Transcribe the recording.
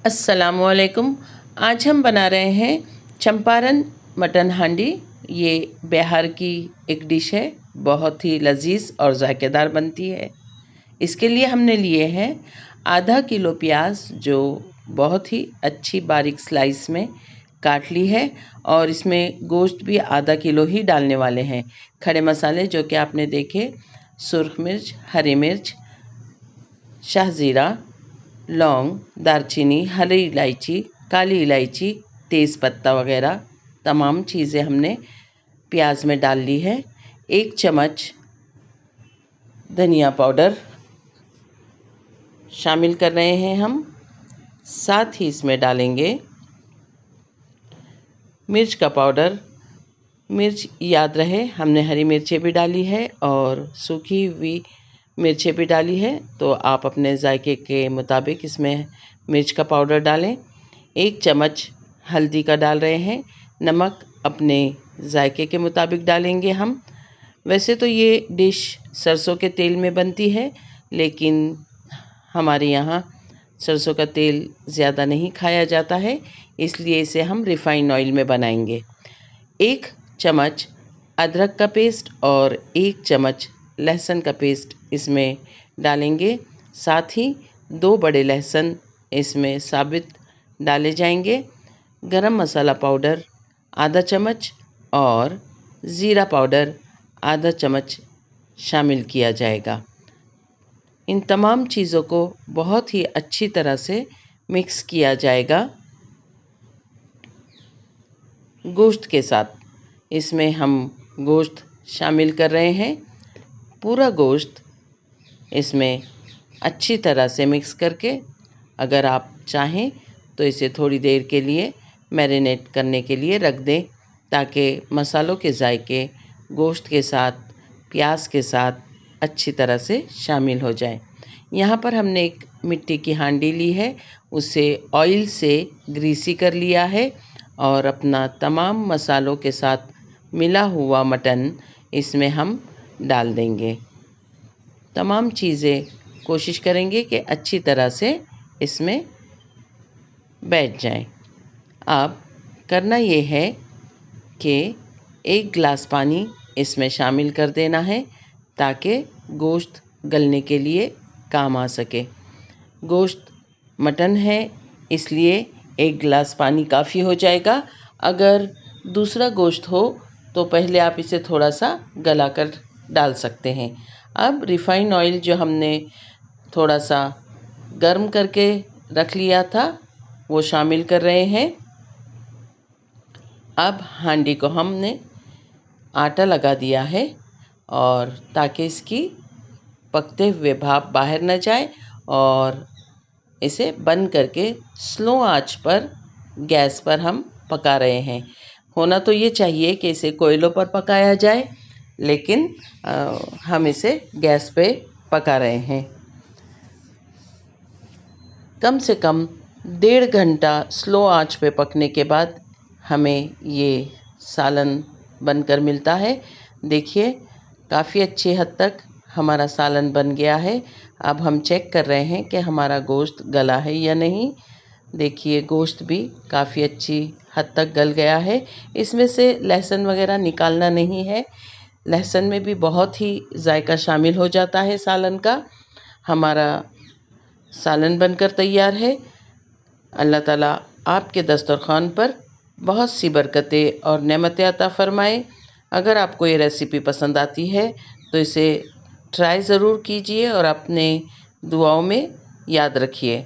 अस्सलामुअलैकुम। आज हम बना रहे हैं चंपारण मटन हांडी। ये बिहार की एक डिश है, बहुत ही लजीज और जायकेदार बनती है। इसके लिए हमने लिए हैं आधा किलो प्याज, जो बहुत ही अच्छी बारीक स्लाइस में काट ली है, और इसमें गोश्त भी आधा किलो ही डालने वाले हैं। खड़े मसाले जो कि आपने देखे, सुर्ख मिर्च, हरी मिर्च, शाहजीरा, लौंग, दालचीनी, हरी इलायची, काली इलायची, तेज़पत्ता वगैरह तमाम चीज़ें हमने प्याज में डाल ली है। 1 चम्मच धनिया पाउडर शामिल कर रहे हैं हम। साथ ही इसमें डालेंगे मिर्च का पाउडर। मिर्च याद रहे, हमने हरी मिर्चें भी डाली है और सूखी हुई मिर्चें भी डाली है, तो आप अपने जायके के मुताबिक इसमें मिर्च का पाउडर डालें। 1 चम्मच हल्दी का डाल रहे हैं। नमक अपने जायके के मुताबिक डालेंगे हम। वैसे तो ये डिश सरसों के तेल में बनती है, लेकिन हमारे यहाँ सरसों का तेल ज़्यादा नहीं खाया जाता है, इसलिए इसे हम रिफ़ाइन ऑयल में बनाएंगे। 1 चम्मच अदरक का पेस्ट और 1 चम्मच लहसुन का पेस्ट इसमें डालेंगे। साथ ही 2 बड़े लहसुन इसमें साबित डाले जाएंगे। गरम मसाला पाउडर आधा चम्मच और ज़ीरा पाउडर आधा चम्मच शामिल किया जाएगा। इन तमाम चीज़ों को बहुत ही अच्छी तरह से मिक्स किया जाएगा गोश्त के साथ। इसमें हम गोश्त शामिल कर रहे हैं। पूरा गोश्त इसमें अच्छी तरह से मिक्स करके, अगर आप चाहें तो इसे थोड़ी देर के लिए मैरिनेट करने के लिए रख दें, ताकि मसालों के जायके गोश्त के साथ, प्याज के साथ अच्छी तरह से शामिल हो जाए। यहाँ पर हमने एक मिट्टी की हांडी ली है, उसे ऑयल से ग्रीसी कर लिया है और अपना तमाम मसालों के साथ मिला हुआ मटन इसमें हम डाल देंगे। तमाम चीज़ें कोशिश करेंगे कि अच्छी तरह से इसमें बैठ जाएं। अब करना ये है कि 1 गिलास पानी इसमें शामिल कर देना है, ताकि गोश्त गलने के लिए काम आ सके। गोश्त मटन है, इसलिए 1 गिलास पानी काफ़ी हो जाएगा। अगर दूसरा गोश्त हो तो पहले आप इसे थोड़ा सा गला कर डाल सकते हैं। अब रिफ़ाइन ऑयल जो हमने थोड़ा सा गर्म करके रख लिया था, वो शामिल कर रहे हैं। अब हांडी को हमने आटा लगा दिया है, और ताकि इसकी पकते हुए भाप बाहर न जाए, और इसे बंद करके स्लो आंच पर गैस पर हम पका रहे हैं। होना तो ये चाहिए कि इसे कोयलों पर पकाया जाए, लेकिन हम इसे गैस पे पका रहे हैं। कम से कम 1.5 घंटा स्लो आंच पे पकने के बाद हमें ये सालन बनकर मिलता है। देखिए, काफ़ी अच्छी हद तक हमारा सालन बन गया है। अब हम चेक कर रहे हैं कि हमारा गोश्त गला है या नहीं। देखिए, गोश्त भी काफ़ी अच्छी हद तक गल गया है। इसमें से लहसुन वगैरह निकालना नहीं है। लहसुन में भी बहुत ही जायका शामिल हो जाता है सालन का। हमारा सालन बनकर तैयार है। अल्लाह ताला आपके दस्तरखान पर बहुत सी बरकतें और नेमतें अता फ़रमाए। अगर आपको ये रेसिपी पसंद आती है तो इसे ट्राई ज़रूर कीजिए और अपने दुआओं में याद रखिए।